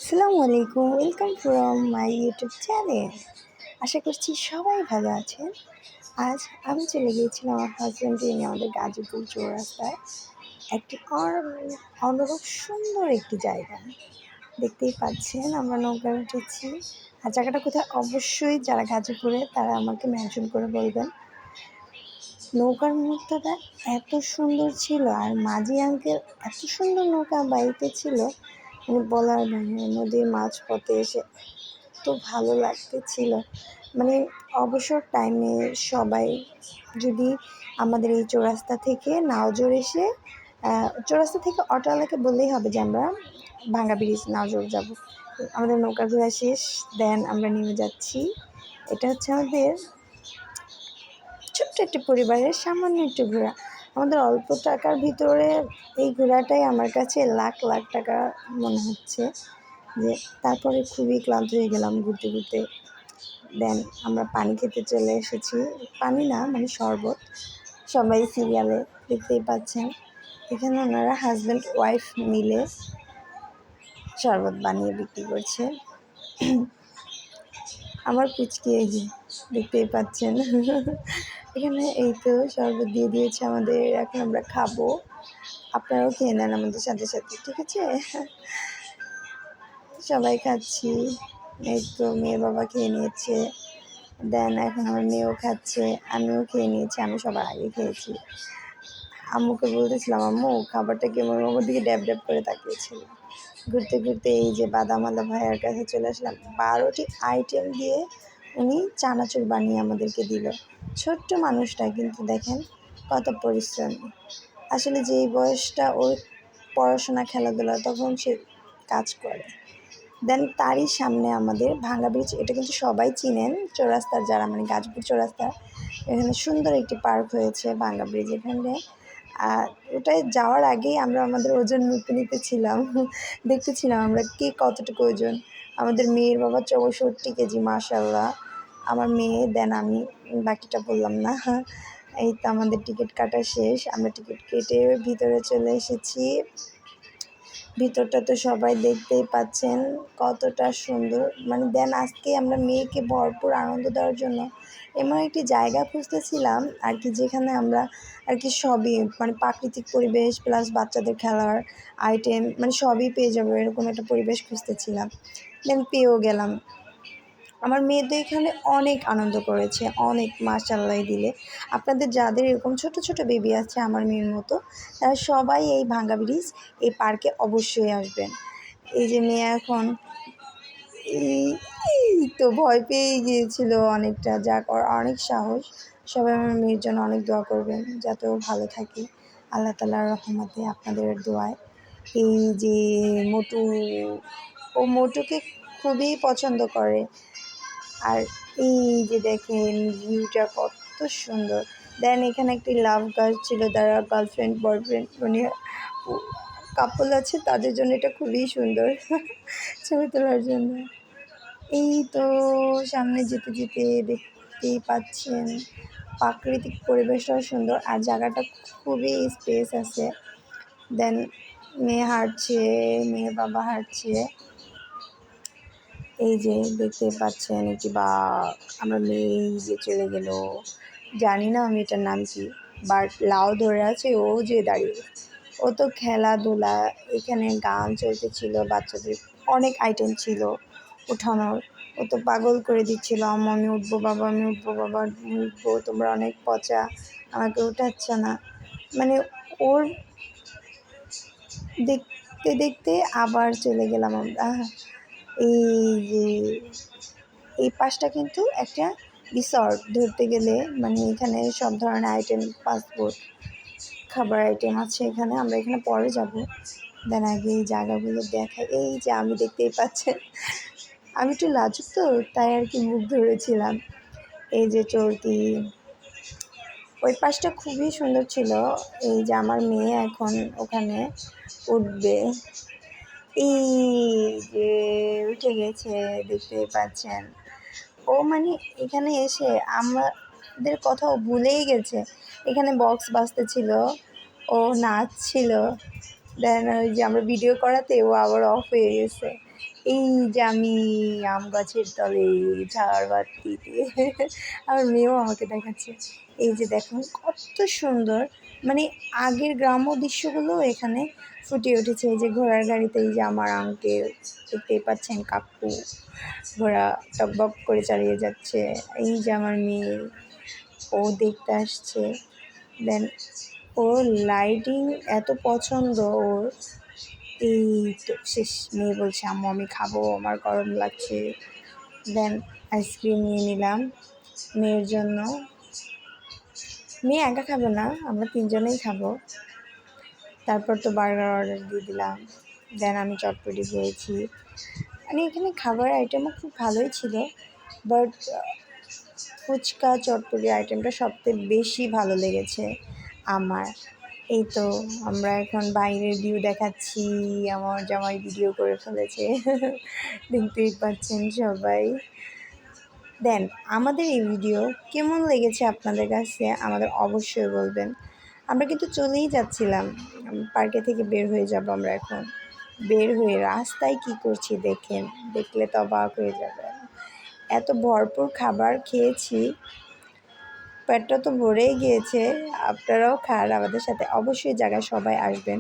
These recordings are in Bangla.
আসসালামু আলাইকুম, welcome from my YouTube channel. আশা করছি সবাই ভালো আছেন। আজ আমি চলে গিয়েছিলাম আমার হাজব্যান্ডকে নিয়ে আমাদের গাজীপুর চৌরাস্তায় একটি অন্যরূপ সুন্দর একটি জায়গা। দেখতেই পাচ্ছেন আমরা নৌকায় উঠেছি। আর জায়গাটা কোথায় অবশ্যই যারা গাজীপুরে তারা আমাকে মেনশন করে বলবেন। নৌকার মুহূর্তটা এত সুন্দর ছিল আর মাঝি আঙ্কেল এত সুন্দর নৌকা বাইতেছিল মানে বলার বাইরে। নদীর মাঝপথে এসে এত ভালো লাগতেছিল। মানে অবসর টাইমে সবাই যদি আমাদের এই চৌরাস্তা থেকে নাওজোর এসে চৌরাস্তা থেকে অটোওয়ালাকে বললেই হবে যে আমরা ভাঙ্গা ব্রিজ নাওজোর যাব। আমাদের নৌকা ঘোরা শেষ, দেন আমরা নেমে যাচ্ছি। এটা হচ্ছে আমাদের ছোট্ট একটি পরিবারের সামান্য একটু ঘোরা। আমাদের অল্প টাকার ভিতরে এই ঘোরাটাই আমার কাছে লাখ লাখ টাকা মনে হচ্ছে। যে তারপরে খুবই ক্লান্ত হয়ে গেলাম ঘুরতে ঘুরতে। দেন আমরা পানি খেতে চলে এসেছি। পানি না, মানে শরবত। সবাই সিরিয়ালে দেখতেই পাচ্ছেন। এখানে ওনারা হাজব্যান্ড ওয়াইফ মিলে শরবত বানিয়ে বিক্রি করছে। আমার পুচকি এই যে দেখতেই পাচ্ছেন। এখানে এই তো শরবত দিয়ে দিয়েছে আমাদের, এখন আমরা খাবো। আপনারাও খেয়ে নেন আমাদের সাথে সাথে, ঠিক আছে? সবাই খাচ্ছি। এই তো মেয়ের বাবা খেয়ে নিয়েছে, দেন এখন আমার মেয়েও খাচ্ছে, আমিও খেয়ে নিয়েছি। আমি সবার আগে খেয়েছি। আম্মুকে বলতেছিলাম, আম্মু খাবারটা কেমন, আমার দিকে ড্যাব ড্যাব করে তাকিয়েছিল। ঘুরতে ঘুরতে এই যে বাদামালা ভাইয়ার কাছে চলে আসলাম। 12টি আইটেম দিয়ে উনি চানাচুর বানিয়ে আমাদেরকে দিল। ছোট্ট মানুষটা কিন্তু দেখেন কত পরিশ্রমী। আসলে যেই বয়সটা ওর পড়াশোনা খেলাধুলা, তখন সে কাজ করে। দেন তারই সামনে আমাদের ভাঙ্গা ব্রিজ। এটা কিন্তু সবাই চিনেন, চৌরাস্তার যারা, মানে গাজীপুর চৌরাস্তা। এখানে সুন্দর একটি পার্ক হয়েছে ভাঙ্গা ব্রিজ। এখানে ওটায় যাওয়ার আগেই আমরা আমাদের ওজন মেপে নিতেছিলাম, দেখতেছিলাম আমরা কে কতটুকু ওজন। আমাদের মেয়ের বাবা 64 কেজি, মাশাল্লাহ। আমার মেয়ে, দেন আমি, বাকিটা বললাম না। এই তো আমাদের টিকিট কাটা শেষ, আমরা টিকিট কেটে ভিতরে চলে এসেছি। ভিতরটা তো সবাই দেখতেই পাচ্ছেন কতটা সুন্দর। মানে দেন আজকে আমরা মেয়েকে ভরপুর আনন্দ দেওয়ার জন্য এমন একটি জায়গা খুঁজতেছিলাম আর কি, যেখানে আমরা আর কি সবই, মানে প্রাকৃতিক পরিবেশ প্লাস বাচ্চাদের খেলার আইটেম, মানে সবই পেয়ে যাবো, এরকম একটা পরিবেশ খুঁজতেছিলাম। দেন পেয়েও গেলাম। আমার মেয়ে তো এখানে অনেক আনন্দ করেছে, অনেক, মাশাআল্লাহ দিলে। আপনাদের যাদের এরকম ছোট ছোট বেবি আছে আমার মেয়ের মতো, তারা সবাই এই ভাঙ্গা ব্রিজ, এই পার্কে অবশ্যই আসবেন। এই যে মেয়ে এখন এই এই তো ভয় পেয়ে গিয়েছিল অনেকটা, যা অনেক সাহস। সবাই আমার মেয়ের জন্য অনেক দোয়া করবেন যাতে ও ভালো থাকে আল্লাহ তাআলার রহমতে, আপনাদের দোয়ায়। এই যে মোটু, ও মোটুকে খুবই পছন্দ করে। আর এই যে দেখেন ভিউটা কত সুন্দর। দেন এখানে একটি লাভ গার্ল ছিল, যারা গার্লফ্রেন্ড বয়ফ্রেন্ড, মানে কাপল আছে, তাদের জন্য এটা খুবই সুন্দর ছবি তোলার জন্য। এই তো সামনে যেতে যেতে দেখতেই পাচ্ছেন প্রাকৃতিক পরিবেশটাও সুন্দর আর জায়গাটা খুবই স্পেস আছে। দেন মেয়ে হাঁটছে, মেয়ের বাবা হাঁটছে। এই যে দেখতে পাচ্ছেন একটি বাঘ। আমরা মেয়ে এই যে চলে গেল, জানি না আমি এটার নাম কি, বাট লাউ ধরে আছে, ও যে দাঁড়িয়ে। ও তো খেলাধুলা, এখানে গান চলতেছিল, বাচ্চাদের অনেক আইটেম ছিল ওঠানোর। ও তো পাগল করে দিচ্ছিল, আম্মু আমি উঠবো, বাবা আমি উঠবো, বাবা আমি উঠবো, তোমরা অনেক পচা, আমাকে উঠাচ্ছ না। মানে ওর দেখতে দেখতে আবার চলে গেলাম আমরা। এই যে এই পাশটা কিন্তু একটা রিসর্ট ধরতে গেলে, মানে এখানে সব ধরনের আইটেম, পাসপোর্ট, খাবার আইটেম আছে এখানে। আমরা এখানে পরে যাব, দেন আগে এই জায়গাগুলো দেখাই। এই যে আমি, দেখতেই পাচ্ছেন আমি একটু লাজুক তো, তাই আর কি মুখ ধরেছিলাম। এই যে চলতি, ওই পাশটা খুবই সুন্দর ছিল। এই যে আমার মেয়ে এখন ওখানে উঠবে, এই যে উঠে গেছে, দেখতে পাচ্ছেন। ও মানে এখানে এসে আমাদের কথাও ভুলেই গেছে। এখানে বক্স বাজতেছিল, ও নাচছিল। দেন ওই যে আমরা ভিডিও করাতে ও আবার অফ হয়ে গেছে। এই যে আমি আম গাছের তলে ঝাড়বাতিতে আমার মেয়েও আমাকে দেখাচ্ছে। এই যে দেখুন কত সুন্দর, মানে আগের গ্রাম্য দৃশ্যগুলো এখানে ফুটে উঠেছে। এই যে ঘোড়ার গাড়িতে এই যে আমার আঙ্কেল, দেখতেই পাচ্ছেন কাকু ঘোড়া টকবক করে চালিয়ে যাচ্ছে। এই যে আমার মেয়ে, ও দেখতে আসছে। দেন ওর লাইটিং এত পছন্দ ওর। এই তো শেষ, মেয়ে বলছে আম্মু আমি খাবো, আমার গরম লাগছে। দেন আইসক্রিম নিয়ে নিলাম মেয়ের জন্য। মেয়ে একা খাবে না, আমরা তিনজনেই খাবো। তারপর তো বার্গার অর্ডার দিয়ে দিলাম। দেন আমি চটপটি খেয়েছি। মানে এখানে খাবার আইটেমও খুব ভালোই ছিল, বাট ফুচকা চটপটি আইটেমটা সবথেকে বেশি ভালো লেগেছে আমার। এই তো আমরা এখন বাইরের ভিউ দেখাচ্ছি, আমার জামাই ভিডিও করে ফেলেছে দেখতেই পাচ্ছেন সবাই। দেন আমাদের এই ভিডিও কেমন লেগেছে আপনাদের কাছে আমাদের অবশ্যই বলবেন। আমরা কিন্তু চলেই যাচ্ছিলাম, পার্কে থেকে বের হয়ে যাব আমরা এখন। বের হয়ে রাস্তায় কি করছি দেখেন, দেখলে তো অবাক হয়ে যাবে। এত ভরপুর খাবার খেয়েছি, পেটটা তো ভরেই গিয়েছে। আপনারাও খান আমাদের সাথে, অবশ্যই জায়গায় সবাই আসবেন।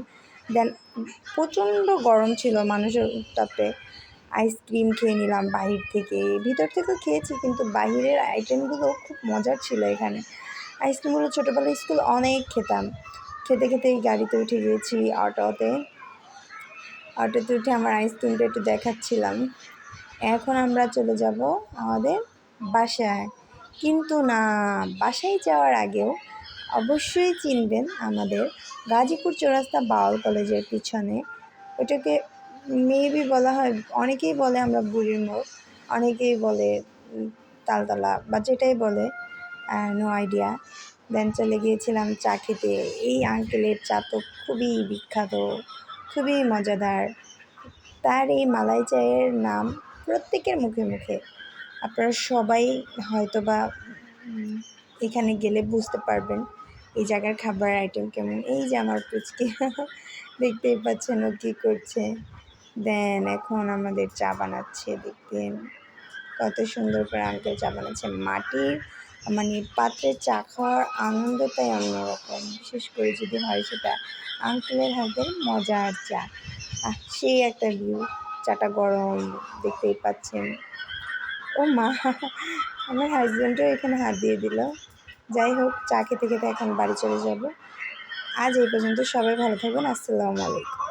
দেন প্রচণ্ড গরম ছিল, মানুষের উত্তাপে আইসক্রিম খেয়ে নিলাম বাহির থেকে। ভিতর থেকেও খেয়েছি, কিন্তু বাহিরের আইটেমগুলো খুব মজার ছিল এখানে। আইসক্রিমগুলো ছোটোবেলায় স্কুল অনেক খেতাম, খেতে খেতে এই গাড়িতে উঠে গিয়েছি, অটোতে উঠে আমার আইসক্রিমটা একটু দেখাচ্ছিলাম। এখন আমরা চলে যাব আমাদের বাসায়। কিন্তু না, বাসায় যাওয়ার আগেও অবশ্যই চিনবেন আমাদের গাজীপুর চৌরাস্তা বাউল কলেজের পিছনে। ওটাকে মেবি বলা হয়, অনেকেই বলে আমরা বুড়ির মোড়, অনেকেই বলে তালতলা, বা যেটাই বলে, নো আইডিয়া। দেন চলে গিয়েছিলাম চা খেতে। এই আঙ্কেলের চা তো খুবই বিখ্যাত, খুবই মজাদার। তার এই মালাই চায়ের নাম প্রত্যেকের মুখে মুখে। আপনারা সবাই হয়তো বা এখানে গেলে বুঝতে পারবেন এই জায়গার খাবার আইটেম কেমন। এই যে আমার পুচকে দেখতেই পাচ্ছেন ও কী করছে। দেন এখন আমাদের চা বানাচ্ছে, দেখতেন কত সুন্দর করে আঙ্কেল চা বানাচ্ছে। মাটির মানে পাত্রের চা খাওয়ার আনন্দটাই অন্যরকম, বিশেষ করে যদি হয় সেটা আঙ্কেলের হাতের মজার চা। সেই একটা ভিউ, চাটা গরম দেখতেই পাচ্ছেন। ও মা, আমার হাজব্যান্ডও এখানে হাত দিয়ে দিল। যাই হোক, চা খেতে খেতে এখন বাড়ি চলে যাব। আজ এই পর্যন্ত, সবাই ভালো থাকবেন। আসসালামু আলাইকুম।